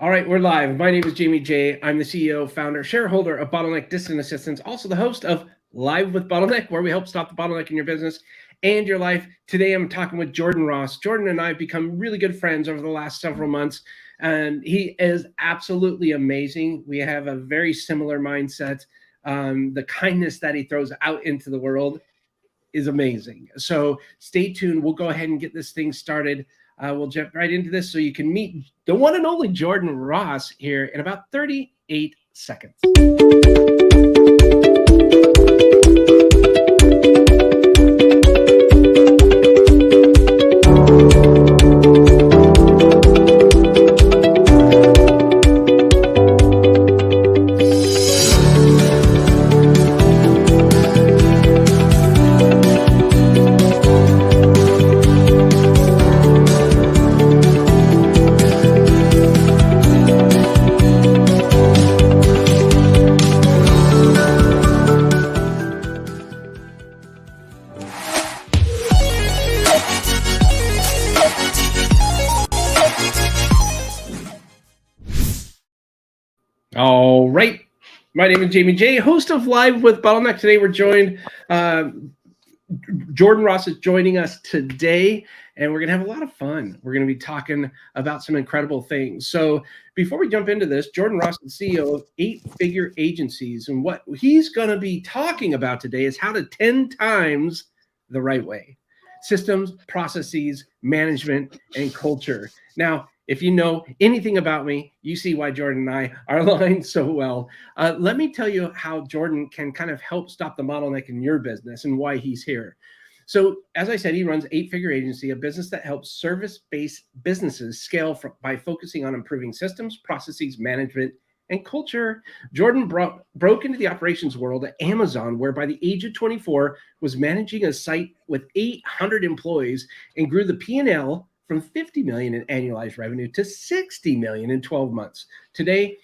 All right, we're live. My name is Jamie J. I'm the CEO, founder, shareholder of Bottleneck Distant Assistance, also the host of Live with Bottleneck, where we help stop the bottleneck in your business and your life. Today, I'm talking with Jordan Ross. Jordan and I have become really good friends over the last several months, and he is absolutely amazing. We have a very similar mindset. The kindness that he throws out into the world is amazing. So stay tuned. We'll go ahead and get this thing started. We'll jump right into this so you can meet the one and only Jordan Ross here in about 38 seconds. All right. My name is Jamie J, host of Live with Bottleneck. Today we're joined, Jordan Ross is joining us today, and we're going to have a lot of fun. We're going to be talking about some incredible things. So before we jump into this, Jordan Ross is CEO of 8-figure agencies, and what he's going to be talking about today is how to 10 times the right way. Systems, processes, management, and culture. Now, if you know anything about me, you see why Jordan and I are aligned so well. Let me tell you how Jordan can kind of help stop the bottleneck in your business and why he's here. So, as I said, he runs 8-figure agency, a business that helps service-based businesses scale by focusing on improving systems, processes, management, and culture. Jordan broke into the operations world at Amazon, where by the age of 24 was managing a site with 800 employees and grew the P&L from 50 million in annualized revenue to 60 million in 12 months. Today,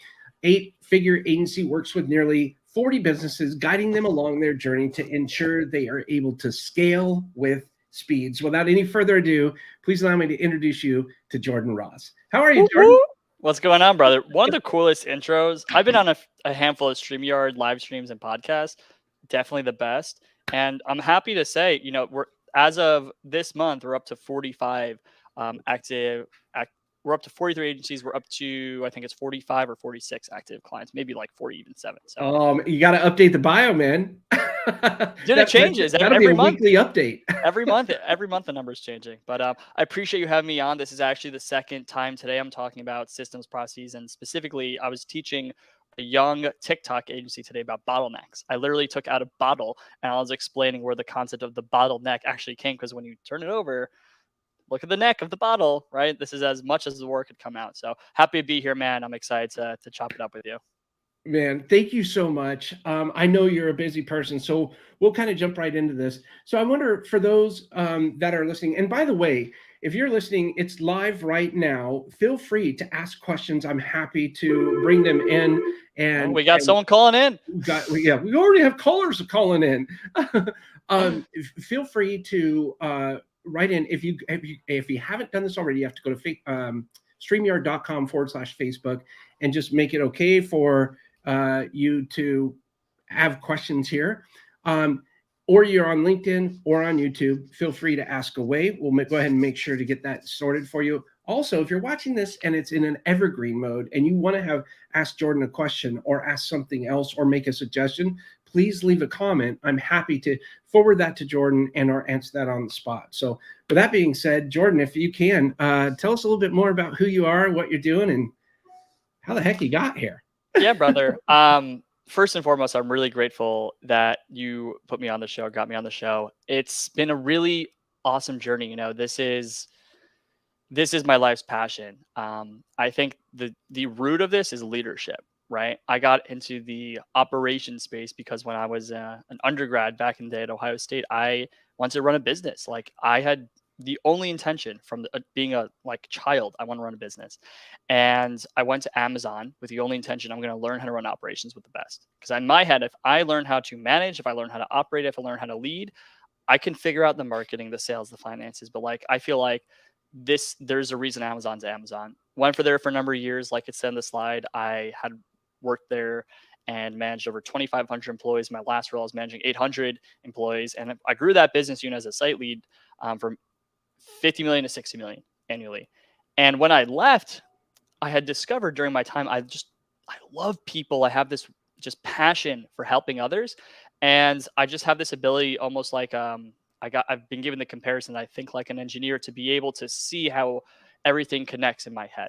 8-figure agency works with nearly 40 businesses, guiding them along their journey to ensure they are able to scale with speed. So without any further ado, please allow me to introduce you to Jordan Ross. How are you, Jordan? What's going on, brother? One of the coolest intros. I've been on a handful of StreamYard live streams and podcasts. Definitely the best. And I'm happy to say, we're as of this month, we're up to 45 active. We're up to 43 agencies. We're up to, I think it's 45 or 46 active clients, maybe like 40, even 7. So you got to update the bio, man. Dude, it changes that'll every be a month. weekly update. every month the number's changing. But I appreciate you having me on. This is actually the second time today I'm talking about systems processes, and specifically I was teaching a young TikTok agency today about bottlenecks. I literally took out a bottle and I was explaining where the concept of the bottleneck actually came, because when you turn it over, look at the neck of the bottle, right? This is as much as the word could come out. So happy to be here, man. I'm excited to chop it up with you. Man, thank you so much. I know you're a busy person, so we'll kind of jump right into this. So I wonder, for those that are listening, and by the way, if you're listening, it's live right now. Feel free to ask questions. I'm happy to bring them in. And we got someone calling in. We already have callers calling in. Feel free to write in. If you haven't done this already, you have to go to StreamYard.com/Facebook and just make it okay for you to have questions here. Or you're on LinkedIn or on YouTube, feel free to ask away. We'll go ahead and make sure to get that sorted for you. Also, if you're watching this and it's in an evergreen mode and you want to ask Jordan a question or ask something else or make a suggestion, please leave a comment. I'm happy to forward that to Jordan and or answer that on the spot. So with that being said, Jordan, if you can, tell us a little bit more about who you are, what you're doing, and how the heck you got here. Yeah, brother. First and foremost, I'm really grateful that you put me on the show, got me on the show. It's been a really awesome journey. This is my life's passion. I think the root of this is leadership, right? I got into the operation space because when I was an undergrad back in the day at Ohio State, I wanted to run a business. Like, I had the only intention from being a child, I want to run a business. And I went to Amazon with the only intention, I'm going to learn how to run operations with the best. Because in my head, if I learn how to manage, if I learn how to operate, if I learn how to lead, I can figure out the marketing, the sales, the finances. But I feel like there's a reason Amazon's Amazon. Went for there for a number of years. Like it said in the slide, I had worked there and managed over 2,500 employees. My last role, I was managing 800 employees, and I grew that business unit as a site lead from 50 million to 60 million annually. And when I left, I had discovered during my time, I love people. I have this just passion for helping others, and I just have this ability, almost like I've been given the comparison. I think like an engineer, to be able to see how everything connects in my head.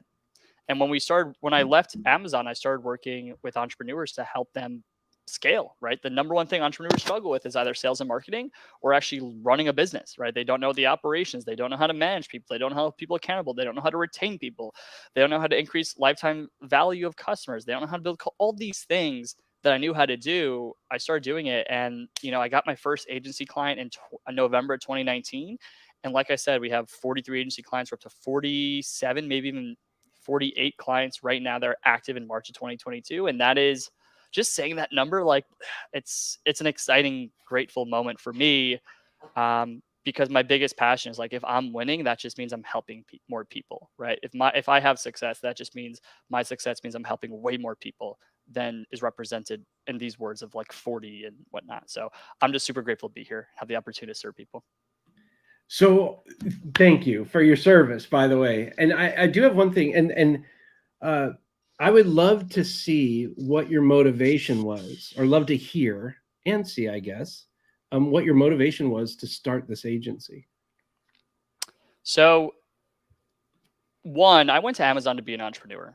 And when I left Amazon, I started working with entrepreneurs to help them scale, right? The number one thing entrepreneurs struggle with is either sales and marketing or actually running a business, right? They don't know the operations. They don't know how to manage people. They don't know how to hold people accountable. They don't know how to retain people. They don't know how to increase lifetime value of customers. They don't know how to build all these things that I knew how to do. I started doing it. And, I got my first agency client in November 2019. And like I said, we have 43 agency clients. We're up to 47, maybe even 48 clients right now that are active in March of 2022. And that is just saying that number, like it's an exciting, grateful moment for me, because my biggest passion is like, if I'm winning, that just means I'm helping more people, right? If I have success, that just means my success means I'm helping way more people than is represented in these words of like 40 and whatnot. So I'm just super grateful to be here, have the opportunity to serve people. So thank you for your service, by the way. And I do have one thing, and I would love to see what your motivation was, or love to hear and see, I guess, what your motivation was to start this agency. So, one, I went to Amazon to be an entrepreneur.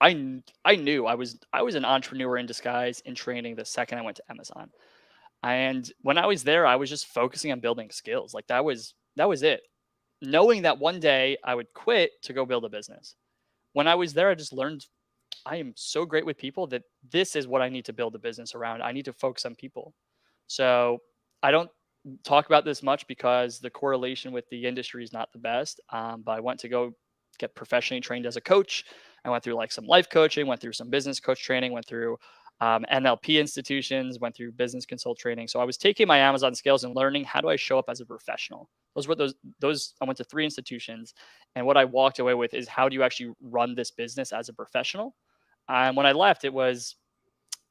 I knew I was an entrepreneur in disguise in training the second I went to Amazon. And when I was there, I was just focusing on building skills. Like that was it. Knowing that one day I would quit to go build a business. When I was there, I just learned I am so great with people that this is what I need to build a business around. I need to focus on people. So I don't talk about this much because the correlation with the industry is not the best. But I went to go get professionally trained as a coach. I went through like some life coaching, went through some business coach training, went through NLP institutions, went through business consult training. So I was taking my Amazon skills and learning how do I show up as a professional. Those I went to 3 institutions, and what I walked away with is how do you actually run this business as a professional. And when I left, it was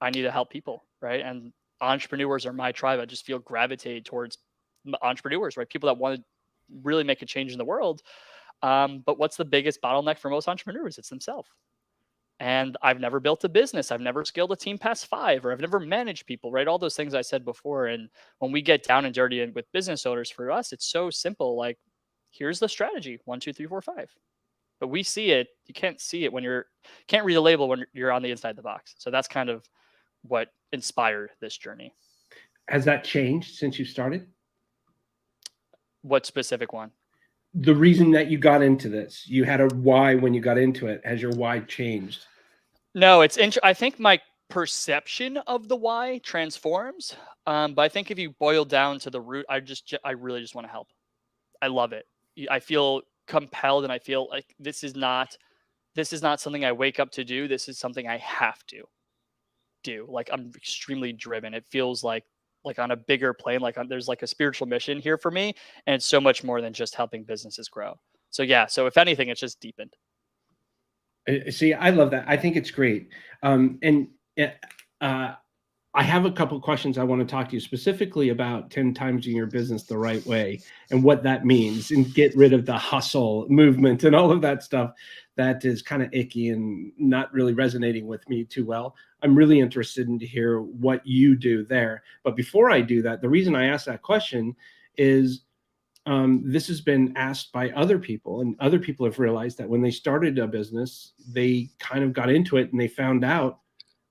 I need to help people, right? And entrepreneurs are my tribe. I just feel gravitated towards entrepreneurs, right? People that want to really make a change in the world. But what's the biggest bottleneck for most entrepreneurs? It's themselves. And I've never built a business. I've never scaled a team past 5, or I've never managed people, right? All those things I said before. And when we get down and dirty with business owners, for us, it's so simple. Like, here's the strategy: 1, 2, 3, 4, 5. But we see it. You can't see it can't read a label when you're on the inside the box. So that's kind of what inspired this journey. Has that changed since you started? What specific one? The reason that you got into this, you had a why when you got into it. Has your why changed? No, I think my perception of the why transforms. But I think if you boil down to the root, I really just want to help. I love it. I feel compelled, and I feel like this is not something I wake up to do. This is something I have to do. Like I'm extremely driven. It feels like on a bigger plane, there's like a spiritual mission here for me, and it's so much more than just helping businesses grow. So yeah, so if anything, it's just deepened. See, I love that. I think it's great. I have a couple questions I want to talk to you specifically about 10 times in your business the right way and what that means, and get rid of the hustle movement and all of that stuff that is kind of icky and not really resonating with me too well. I'm really interested in to hear what you do there. But before I do that, the reason I asked that question is this has been asked by other people, and other people have realized that when they started a business, they kind of got into it and they found out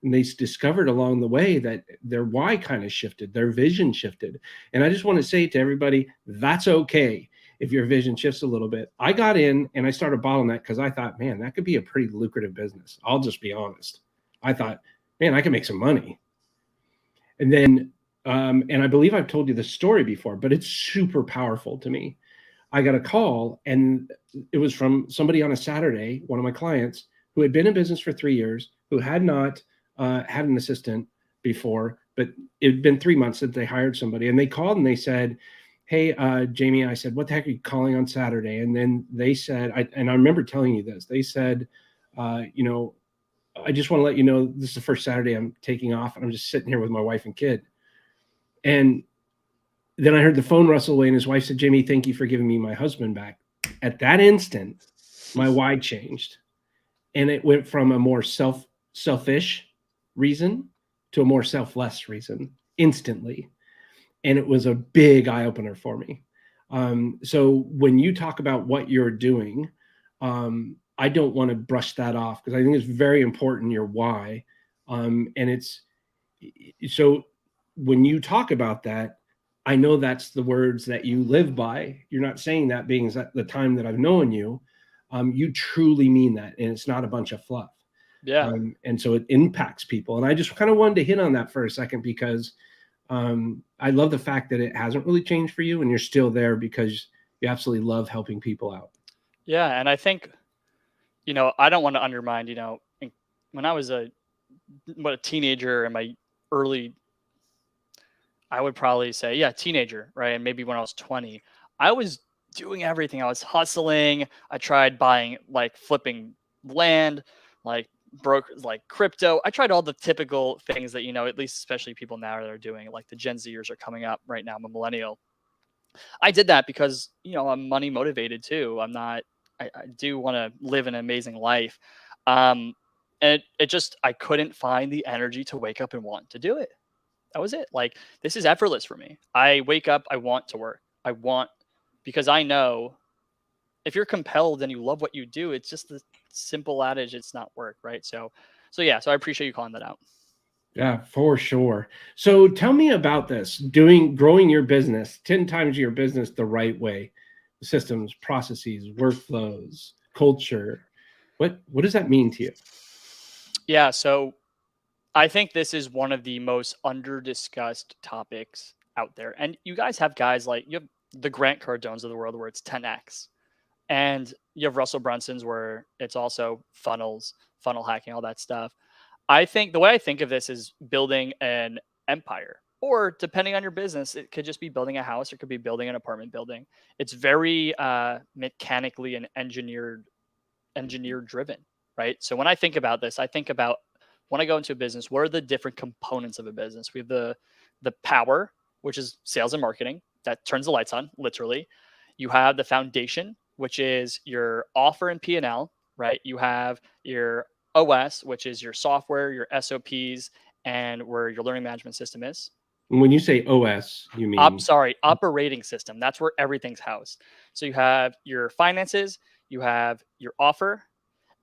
and they discovered along the way that their why kind of shifted, their vision shifted. And I just want to say to everybody, that's okay if your vision shifts a little bit. I got in and I started Bottleneck because I thought, man, that could be a pretty lucrative business. I'll just be honest. I thought, man, I can make some money. And then, and I believe I've told you this story before, but it's super powerful to me. I got a call, and it was from somebody on a Saturday, one of my clients, who had been in business for 3 years, who had not had an assistant before, but it had been 3 months since they hired somebody. And they called and they said, hey, Jamie, I said, what the heck are you calling on Saturday? And then they said, and I remember telling you this, they said, you know, I just want to let you know this is the first Saturday I'm taking off, and I'm just sitting here with my wife and kid. And then I heard the phone rustle away, and his wife said, Jamie, thank you for giving me my husband back. At that instant, my why changed. And it went from a more selfish reason to a more selfless reason instantly. And it was a big eye opener for me. So when you talk about what you're doing, I don't want to brush that off because I think it's very important your why. And it's so when you talk about that, I know that's the words that you live by. You're not saying that being that the time that I've known you. You truly mean that, and it's not a bunch of fluff. Yeah. And so it impacts people. And I just kind of wanted to hit on that for a second because I love the fact that it hasn't really changed for you, and you're still there because you absolutely love helping people out. Yeah. And I think, I don't want to undermine, when I was a teenager in my early, I would probably say, yeah, teenager, right? And maybe when I was 20, I was doing everything. I was hustling. I tried buying, like, flipping land, like broke, like crypto. I tried all the typical things that, at least especially people now that are doing, like the Gen Zers are coming up right now. I'm a millennial. I did that because, I'm money motivated too. I do want to live an amazing life. Um, and it just, I couldn't find the energy to wake up and want to do it. That was it. Like, this is effortless for me. I wake up, I want to work. Because I know if you're compelled and you love what you do, it's just the simple adage, it's not work, right? So yeah, so I appreciate you calling that out. Yeah, for sure. So tell me about this growing your business 10 times your business the right way, systems, processes, workflows, culture. What does that mean to you? Yeah, so I think this is one of the most under discussed topics out there. And you guys have guys like, you have the Grant Cardones of the world where it's 10x. And you have Russell Brunson's where it's also funnels, funnel hacking, all that stuff. I think the way I think of this is building an empire, or depending on your business, it could just be building a house or it could be building an apartment building. It's very mechanically and engineer driven, right? So when I think about this, I think about when I go into a business, what are the different components of a business? We have the power, which is sales and marketing, that turns the lights on, literally. You have the foundation, which is your offer and P&L, right? You have your OS, which is your software, your SOPs, and where your learning management system is. And when you say OS, you mean Operating system. That's where everything's housed. So you have your finances, you have your offer,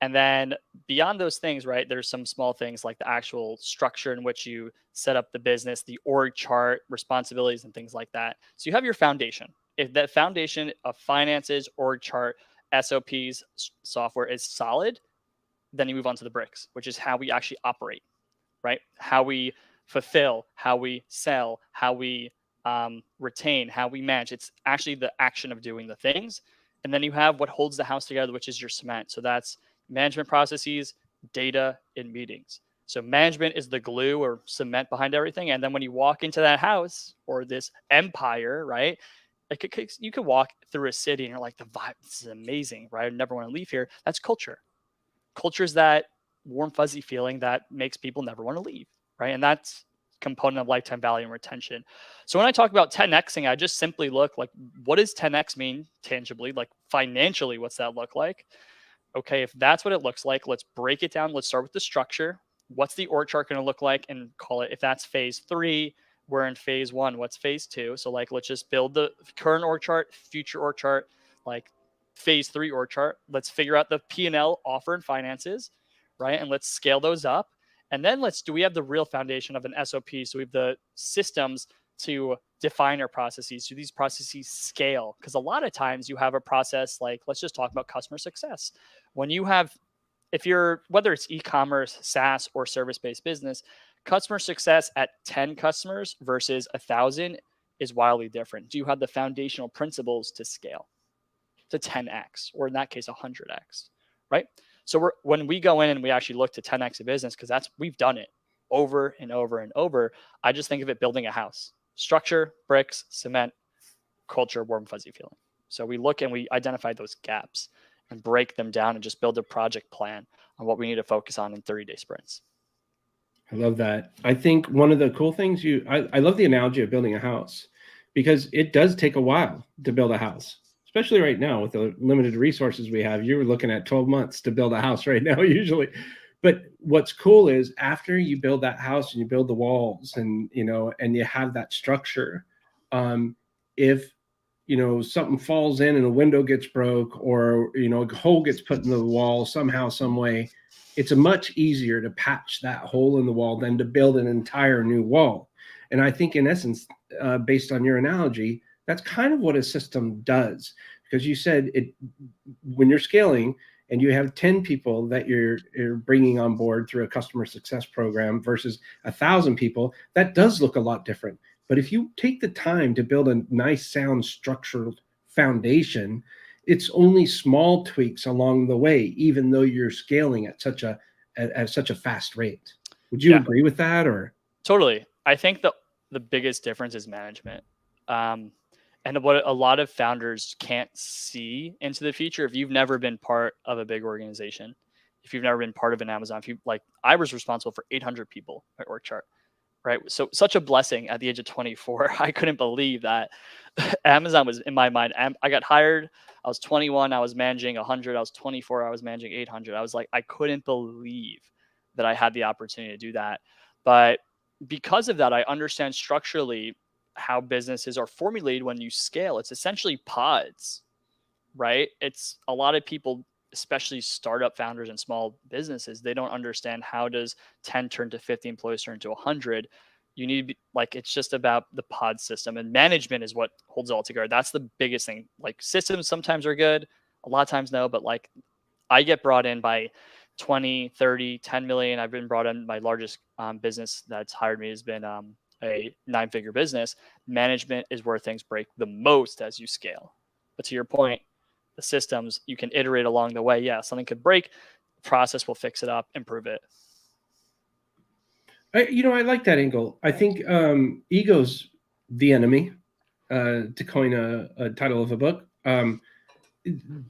and then beyond those things, right, there's some small things like the actual structure in which you set up the business, the org chart, responsibilities, and things like that. So you have your foundation. If that foundation of finances, org chart, SOPs, software is solid, then you move on to the bricks, which is how we actually operate, right? How we fulfill, how we sell, how we retain, how we manage. It's actually the action of doing the things. And then you have what holds the house together, which is your cement. So that's management processes, data, and meetings. So management is the glue or cement behind everything. And then when you walk into that house or this empire, right? You could walk through a city and you're like, the vibe, this is amazing, right? I never want to leave here. That's culture. Culture is that warm, fuzzy feeling that makes people never want to leave, right? And that's component of lifetime value and retention. So when I talk about 10xing, I just simply look like, what does 10x mean tangibly? Like financially, what's that look like? Okay, if that's what it looks like, let's break it down. Let's start with the structure. What's the org chart going to look like? And call it, if that's phase 3, we're in phase 1. What's phase 2? So like, let's just build the current org chart, future org chart, like phase 3 org chart. Let's figure out the P&L, offer, and finances, right? And let's scale those up. And then we have the real foundation of an SOP. So we have the systems to define our processes. Do these processes scale? Because a lot of times you have a process like, let's just talk about customer success. When you have, if you're, whether it's e-commerce, SaaS, or service-based business, customer success at 10 customers versus 1,000 is wildly different. Do you have the foundational principles to scale to 10x, or in that case, 100x, right? So when we go in and we actually look to 10x a business, because we've done it over and over and over. I just think of it building a house: structure, bricks, cement, culture, warm, fuzzy feeling. So we look and we identify those gaps and break them down and just build a project plan on what we need to focus on in 30-day sprints. I love that. I think one of the cool things I love the analogy of building a house, because it does take a while to build a house, especially right now with the limited resources we have. You're looking at 12 months to build a house right now, usually. But what's cool is after you build that house and you build the walls and, and you have that structure, if, something falls in and a window gets broke, or, a hole gets put in the wall somehow, some way, it's much easier to patch that hole in the wall than to build an entire new wall. And I think in essence, based on your analogy, that's kind of what a system does, because you said when you're scaling and you have 10 people that you're bringing on board through a customer success program versus 1,000 people, that does look a lot different. But if you take the time to build a nice, sound, structured foundation, it's only small tweaks along the way, even though you're scaling at such a fast rate. Would you agree with that? Or totally? I think the biggest difference is management. And what a lot of founders can't see into the future, if you've never been part of a big organization, if you've never been part of an Amazon, I was responsible for 800 people at OrgChart, right? So such a blessing at the age of 24. I couldn't believe that Amazon was in my mind. I got hired. I was 21. I was managing 100. I was 24. I was managing 800. I was like, I couldn't believe that I had the opportunity to do that. But because of that, I understand structurally how businesses are formulated when you scale. It's essentially pods, right? It's a lot of people, especially startup founders and small businesses, they don't understand how does 10 turn to 50 employees turn to 100. You need to be like, it's just about the pod system, and management is what holds it all together. That's the biggest thing. Like systems sometimes are good, a lot of times no, but like I get brought in by 20, 30, 10 million. I've been brought in. My largest business that's hired me has been a 9-figure business. Management is where things break the most as you scale. But to your point, the systems, you can iterate along the way. Yeah, something could break, the process will fix it up, improve it. I like that angle. I think ego's the enemy, to coin a title of a book.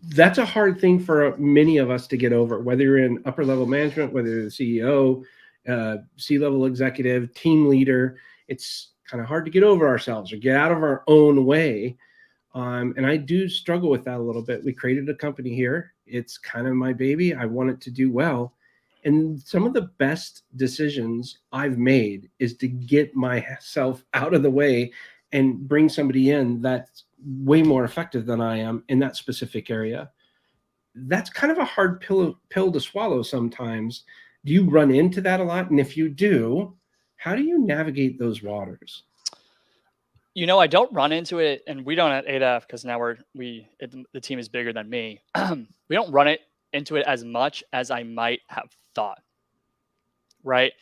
That's a hard thing for many of us to get over, whether you're in upper level management, whether you're the CEO, C-level executive, team leader. It's kind of hard to get over ourselves or get out of our own way. And I do struggle with that a little bit. We created a company here. It's kind of my baby. I want it to do well. And some of the best decisions I've made is to get myself out of the way and bring somebody in that's way more effective than I am in that specific area. That's kind of a hard pill to swallow sometimes. Do you run into that a lot? And if you do, how do you navigate those waters? I don't run into it, and we don't at 8F, because now the team is bigger than me. We don't run into it as much as I might have thought, right?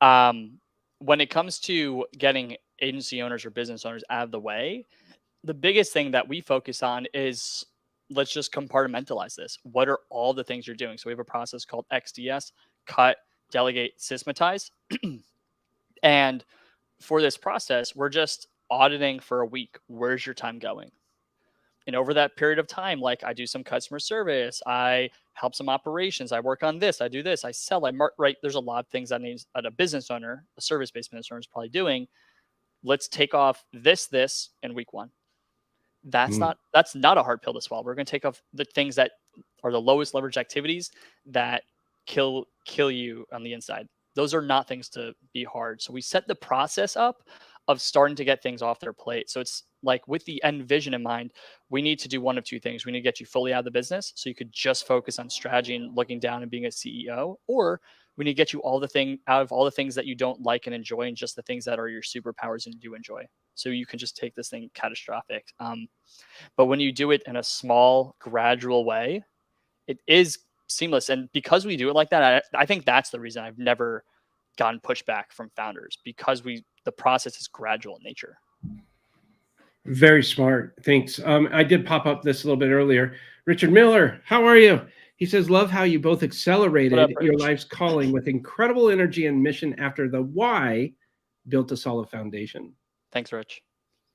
When it comes to getting agency owners or business owners out of the way, the biggest thing that we focus on is, let's just compartmentalize this. What are all the things you're doing? So we have a process called XDS: cut, delegate, systematize. And for this process, we're just auditing for a week. Where's your time going? And over that period of time, like I do some customer service, I help some operations, I work on this, I do this, I sell, right? There's a lot of things that a business owner, a service-based business owner is probably doing. Let's take off this in week 1. That's not a hard pill to swallow. We're going to take off the things that are the lowest leverage activities that kill you on the inside. Those are not things to be hard. So we set the process up of starting to get things off their plate. So it's like, with the end vision in mind, we need to do one of two things. We need to get you fully out of the business so you could just focus on strategy and looking down and being a CEO, or we need to get you out of all the things that you don't like and enjoy, and just the things that are your superpowers and you do enjoy. So you can just take this thing catastrophic. But when you do it in a small, gradual way, it is seamless. And because we do it like that, I think that's the reason I've never gotten pushback from founders, because the process is gradual in nature. Very smart. Thanks. I did pop up this a little bit earlier. Richard Miller, how are you? He says, love how you both accelerated your life's calling with incredible energy and mission after the why built a solid foundation. Thanks, Rich.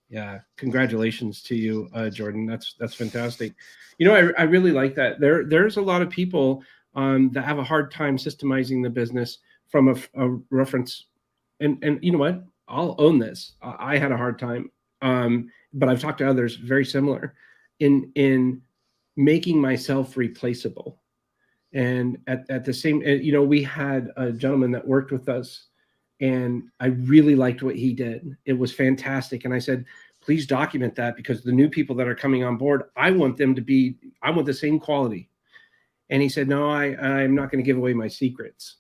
Yeah, congratulations to you, Jordan. That's fantastic. You know, I really like that. There's a lot of people that have a hard time systemizing the business from a reference, and you know what? I'll own this. I had a hard time, but I've talked to others very similar in making myself replaceable. And at the same, you know, we had a gentleman that worked with us, and I really liked what he did. It was fantastic. And I said, please document that, because the new people that are coming on board, I want them to be, I want the same quality. And he said, no, I'm not going to give away my secrets.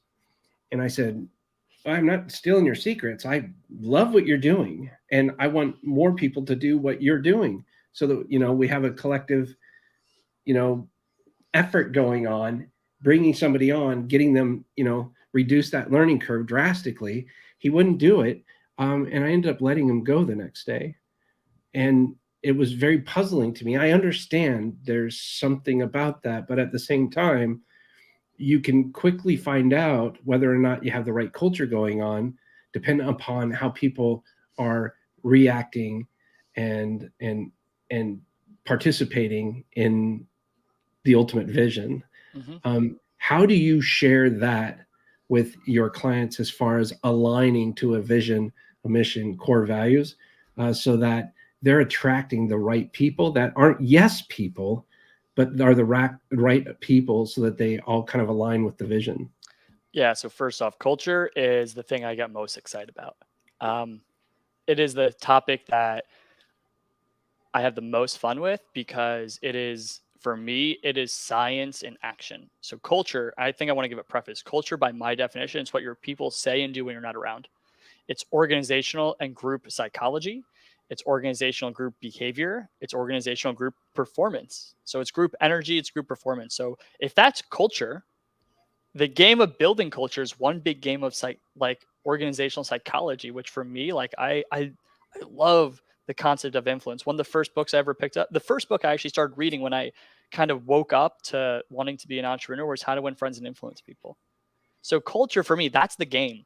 And I said, I'm not stealing your secrets. I love what you're doing, and I want more people to do what you're doing, so that, you know, we have a collective, you know, effort going on, bringing somebody on, getting them, you know, reduce that learning curve drastically. He wouldn't do it. And I ended up letting him go the next day. And it was very puzzling to me. I understand there's something about that, but at the same time, you can quickly find out whether or not you have the right culture going on, depending upon how people are reacting and and participating in the ultimate vision. Hmm. How do you share that with your clients as far as aligning to a vision, a mission, core values, so that they're attracting the right people that aren't yes people, but are the right people, so that they all kind of align with the vision? Yeah. So first off, culture is the thing I get most excited about. Um, it is the topic that I have the most fun with because it is, for me, it is science in action. So culture, I think I want to give a preface. Culture, by my definition, is what your people say and do when you're not around. It's organizational and group psychology. It's organizational group behavior. It's organizational group performance. So it's group energy. It's group performance. So if that's culture, the game of building culture is one big game of like organizational psychology, which for me, like I love the concept of influence. One of the first books I ever picked up, the first book I actually started reading when I kind of woke up to wanting to be an entrepreneur, was How to Win Friends and Influence People. So culture for me, that's the game.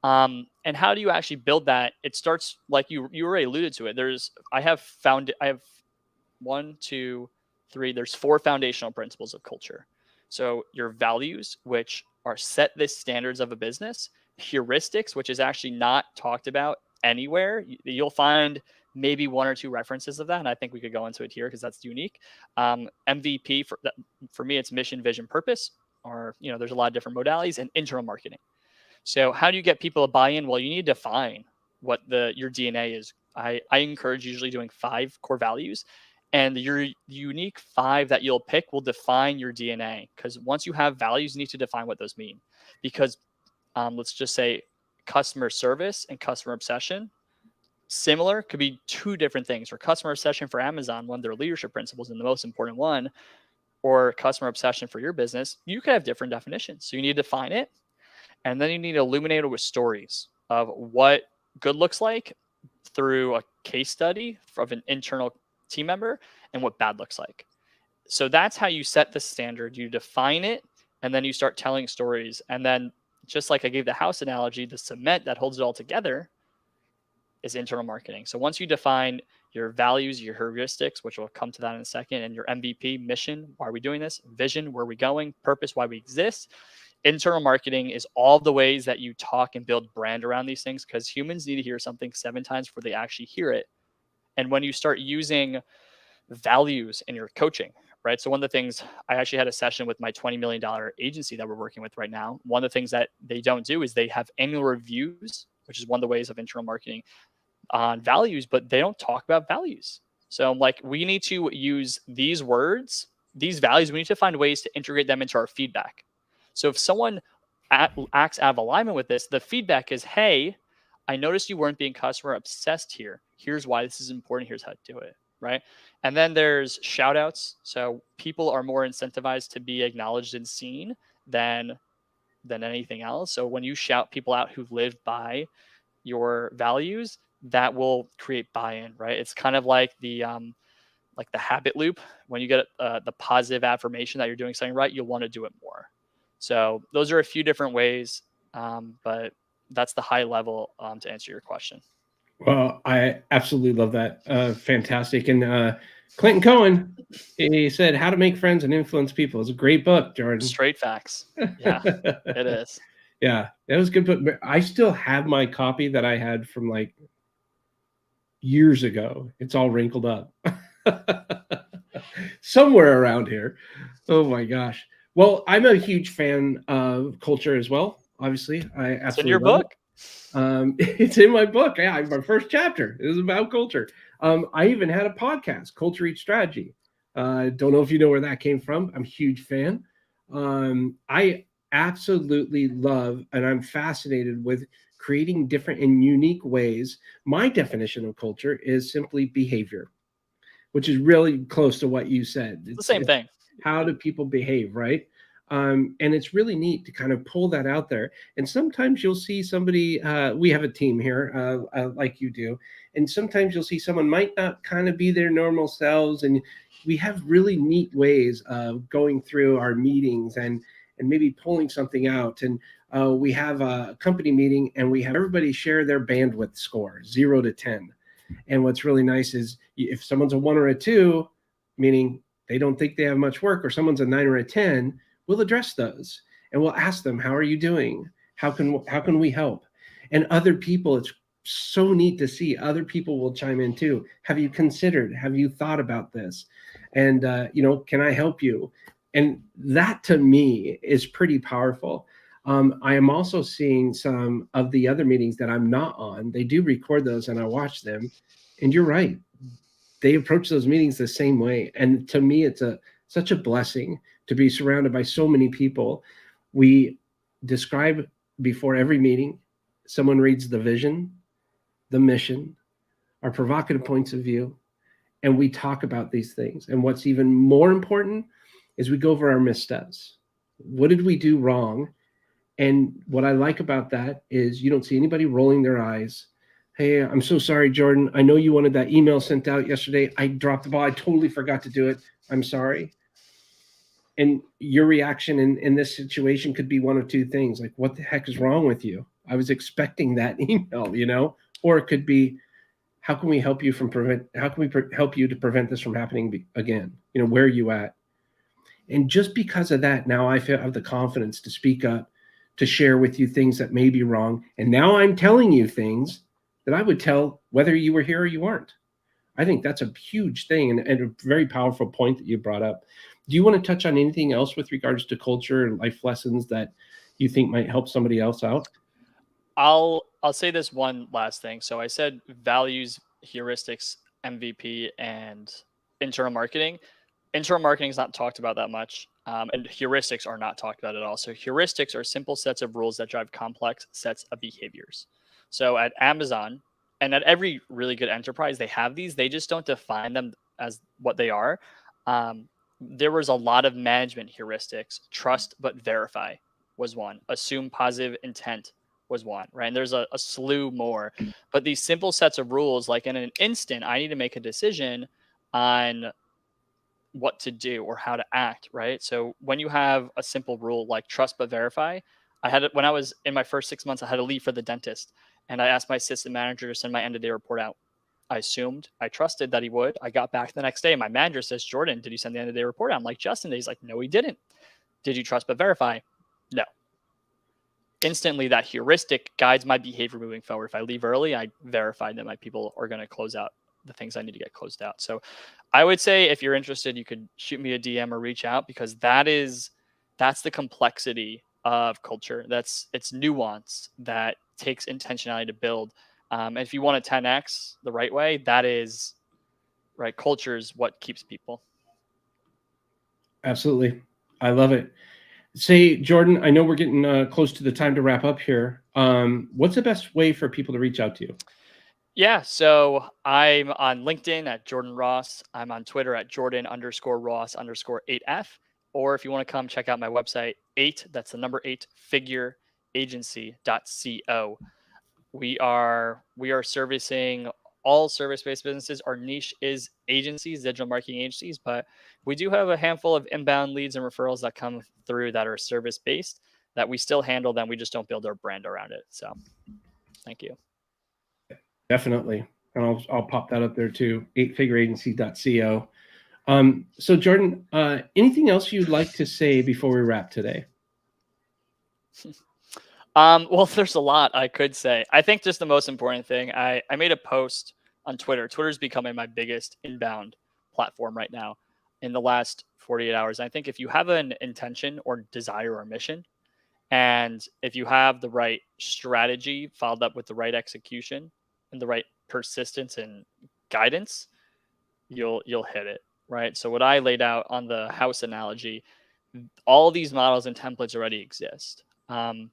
And how do you actually build that? It starts, like you already alluded to it. I have one, two, three. There's four foundational principles of culture. So your values, which are set the standards of a business, heuristics, which is actually not talked about anywhere. You'll find maybe one or two references of that, and I think we could go into it here because that's unique. MVP for me, it's mission, vision, purpose, or there's a lot of different modalities, and internal marketing. So how do you get people to buy in? Well, you need to define what your DNA is. I encourage usually doing 5 core values, and your unique 5 that you'll pick will define your DNA. Because once you have values, you need to define what those mean. Because let's just say customer service and customer obsession, similar, could be 2 different things. For customer obsession for Amazon, one of their leadership principles and the most important one, or customer obsession for your business, you could have different definitions. So you need to define it, and then you need to illuminate it with stories of what good looks like through a case study of an internal team member, and what bad looks like. So that's how you set the standard. You define it, and then you start telling stories. And then, just like I gave the house analogy, the cement that holds it all together is internal marketing. So once you define your values, your heuristics, which we'll come to that in a second, and your MVP, mission, why are we doing this? Vision, where are we going? Purpose, why we exist? Internal marketing is all the ways that you talk and build brand around these things, because humans need to hear something 7 times before they actually hear it. And when you start using values in your coaching, right? So one of the things, I actually had a session with my $20 million agency that we're working with right now. One of the things that they don't do is they have annual reviews, which is one of the ways of internal marketing, on values, but they don't talk about values. So I'm like, we need to use these words, these values, we need to find ways to integrate them into our feedback. So if someone acts out of alignment with this, the feedback is, hey, I noticed you weren't being customer obsessed here. Here's why this is important. Here's how to do it. Right. And then there's shout outs. So people are more incentivized to be acknowledged and seen than anything else. So when you shout people out who live by your values, that will create buy-in, right? It's kind of like the habit loop. When you get the positive affirmation that you're doing something right, you'll want to do it more. So those are a few different ways, but that's the high level, to answer your question. Well, I absolutely love that. Fantastic. And Clinton Cohen, he said How to Make Friends and Influence People. It's a great book, Jordan. Straight facts. Yeah, it is. Yeah, that was a good book. I still have my copy that I had from like years ago. It's all wrinkled up somewhere around here. Oh my gosh. Well, I'm a huge fan of culture as well. Obviously, I It's in your absolutely love it. book. It's in my book. Yeah, my first chapter is about culture. I even had a podcast, Culture Eats Strategy. Don't know if you know where that came from. I'm a huge fan. I absolutely love and I'm fascinated with creating different and unique ways. My definition of culture is simply behavior, which is really close to what you said. It's the same It's thing. how do people behave, right? And it's really neat to kind of pull that out there. And sometimes you'll see somebody. We have a team here, like you do, and sometimes you'll see someone might not kind of be their normal selves, and we have really neat ways of going through our meetings and maybe pulling something out. And we have a company meeting, and we have everybody share their bandwidth score, 0 to 10. And what's really nice is if someone's a 1 or a 2, meaning they don't think they have much work, or someone's a 9 or a 10, we'll address those and we'll ask them, "How are you doing? How can we help?" And other people, it's so neat to see other people will chime in too. Have you considered? Have you thought about this? And can I help you? And that to me is pretty powerful. I am also seeing some of the other meetings that I'm not on. They do record those and I watch them. And you're right. They approach those meetings the same way. And to me, it's such a blessing to be surrounded by so many people. We describe before every meeting, someone reads the vision, the mission, our provocative points of view, and we talk about these things. And what's even more important is we go over our missteps. What did we do wrong? And what I like about that is you don't see anybody rolling their eyes. Hey, I'm so sorry, Jordan. I know you wanted that email sent out yesterday. I dropped the ball. I totally forgot to do it. I'm sorry. And your reaction in this situation could be one of two things, like, what the heck is wrong with you? I was expecting that email. Or it could be, how can we help you help you to prevent this from happening again? Where are you at? And just because of that, now I have the confidence to speak up, to share with you things that may be wrong. And now I'm telling you things that I would tell whether you were here or you weren't. I think that's a huge thing and a very powerful point that you brought up. Do you want to touch on anything else with regards to culture and life lessons that you think might help somebody else out? I'll say this one last thing. So I said values, heuristics, MVP, and internal marketing. Internal marketing is not talked about that much, and heuristics are not talked about at all. So heuristics are simple sets of rules that drive complex sets of behaviors. So at Amazon and at every really good enterprise, they have these. They just don't define them as what they are. There was a lot of management heuristics. Trust but verify was one. Assume positive intent was one, right? And there's a slew more. But these simple sets of rules, like in an instant, I need to make a decision on what to do or how to act, right? So when you have a simple rule like trust but verify, when I was in my first 6 months, I had to leave for the dentist, and I asked my assistant manager to send my end of day report out. I assumed, I trusted that he would. I got back the next day. My manager says, "Jordan, did you send the end of day report out?" I'm like, "Justin," he's like, "No, he didn't." "Did you trust but verify?" "No." Instantly, that heuristic guides my behavior moving forward. If I leave early, I verify that my people are going to close out the things I need to get closed out. So I would say if you're interested, you could shoot me a DM or reach out, because that's the complexity of culture. It's nuance that takes intentionality to build. And if you want a 10x the right way, that is right. Culture is what keeps people. Absolutely. I love it. Say, Jordan, I know we're getting close to the time to wrap up here. What's the best way for people to reach out to you? Yeah, so I'm on LinkedIn at Jordan Ross. I'm on Twitter at Jordan_Ross_8F. Or if you want to come check out my website, that's the number 8figureagency.co. We are servicing all service-based businesses. Our niche is agencies, digital marketing agencies, but we do have a handful of inbound leads and referrals that come through that are service-based that we still handle them. We just don't build our brand around it. So thank you. Definitely. And I'll pop that up there too, eightfigureagency.co. So Jordan, anything else you'd like to say before we wrap today? Well, there's a lot I could say. I think just the most important thing, I made a post on Twitter. Twitter's becoming my biggest inbound platform right now in the last 48 hours. I think if you have an intention or desire or mission, and if you have the right strategy followed up with the right execution and the right persistence and guidance, you'll hit it, right? So what I laid out on the house analogy, all these models and templates already exist. And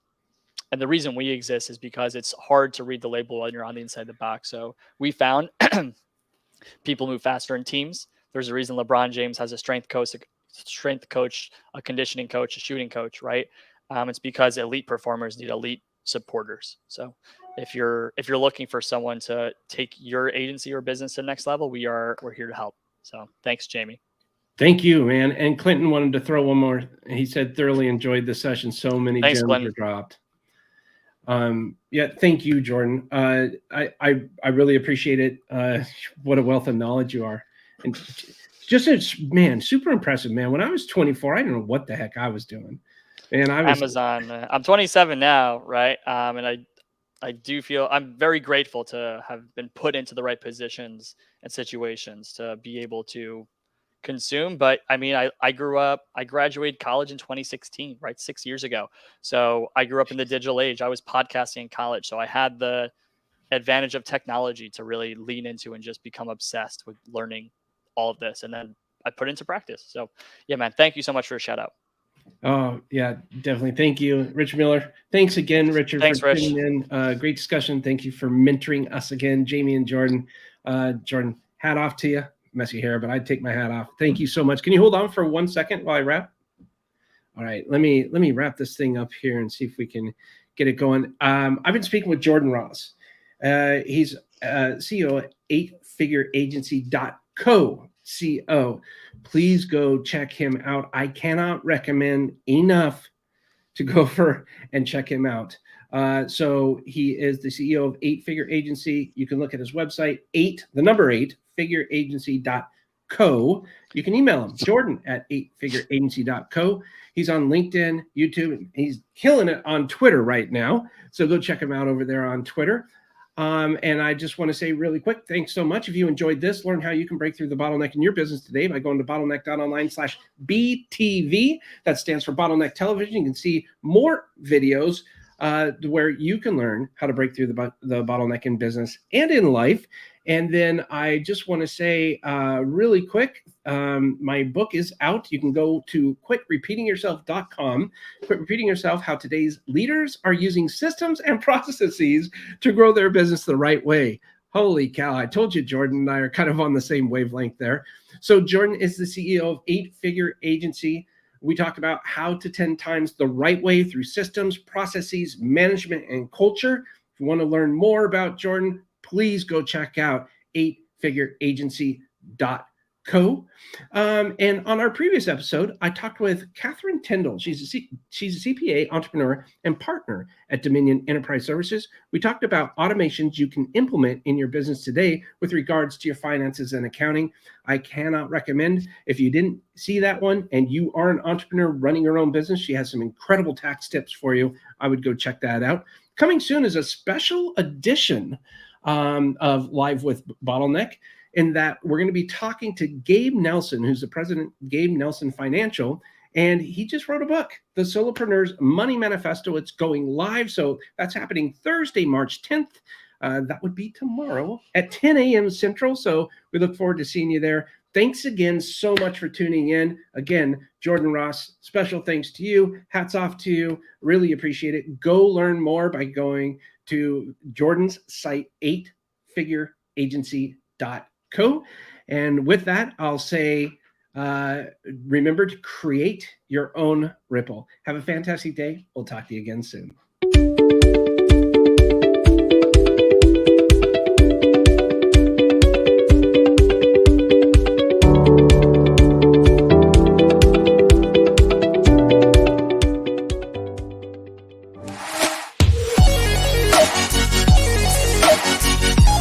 the reason we exist is because it's hard to read the label when you're on the inside of the box. So we found people move faster in teams. There's a reason LeBron James has a strength coach, a conditioning coach, a shooting coach, right? It's because elite performers need elite supporters. So if you're looking for someone to take your agency or business to the next level, we're here to help. So thanks, Jamie. Thank you, man. And Clinton wanted to throw one more. He said thoroughly enjoyed the session. So many Thanks, gems Clinton. were dropped. Yeah, thank you, Jordan. I really appreciate it. What a wealth of knowledge you are, and just man, super impressive, man. When I was 24, I didn't know what the heck I was doing, man. I was Amazon. I'm 27 now, right? And I do feel I'm very grateful to have been put into the right positions and situations to be able to consume. But I mean, I graduated college in 2016, right? 6 years ago. So I grew up in the digital age. I was podcasting in college. So I had the advantage of technology to really lean into and just become obsessed with learning all of this. And then I put it into practice. So yeah, man, thank you so much for a shout out. Oh, yeah, definitely. Thank you, Richard Miller. Thanks again, Richard, Thanks, for Rich. tuning in. Great discussion. Thank you for mentoring us again, Jamie and Jordan. Jordan, hat off to you. Messy hair, but I'd take my hat off. Thank you so much. Can you hold on for 1 second while I wrap? All right, let me wrap this thing up here and see if we can get it going. I've been speaking with Jordan Ross. He's CEO at eightfigureagency.co. Please go check him out. I cannot recommend enough to go for and check him out. So he is the CEO of 8-Figure Agency. You can look at his website, the number 8, figureagency.co. You can email him, Jordan at 8figureagency.co. He's on LinkedIn, YouTube, and he's killing it on Twitter right now. So go check him out over there on Twitter. And I just want to say really quick, thanks so much. If you enjoyed this, learn how you can break through the bottleneck in your business today by going to Bottleneck.Online/BTV. That stands for Bottleneck Television. You can see more videos where you can learn how to break through the bottleneck in business and in life. And then I just want to say really quick, my book is out. You can go to quitrepeatingyourself.com. Quit Repeating Yourself, How Today's Leaders Are Using Systems and Processes to Grow Their Business the Right Way. Holy cow. I told you Jordan and I are kind of on the same wavelength there. So Jordan is the CEO of 8-Figure Agency. We talked about how to 10 times the right way through systems, processes, management, and culture. If you want to learn more about Jordan, please go check out 8figureagency.co. And on our previous episode, I talked with Catherine Tyndall. She's a CPA, entrepreneur, and partner at Dominion Enterprise Services. We talked about automations you can implement in your business today with regards to your finances and accounting. I cannot recommend, if you didn't see that one and you are an entrepreneur running your own business, she has some incredible tax tips for you. I would go check that out. Coming soon is a special edition of Live with Bottleneck, in that we're going to be talking to Gabe Nelson, who's the president of Gabe Nelson Financial, and he just wrote a book, The Solopreneur's Money Manifesto. It's going live, so that's happening Thursday, March 10th. That would be tomorrow at 10 a.m. Central, so we look forward to seeing you there. Thanks again so much for tuning in. Again, Jordan Ross, special thanks to you. Hats off to you. Really appreciate it. Go learn more by going to Jordan's site, 8figureagency.co. And with that, I'll say, remember to create your own ripple. Have a fantastic day. We'll talk to you again soon.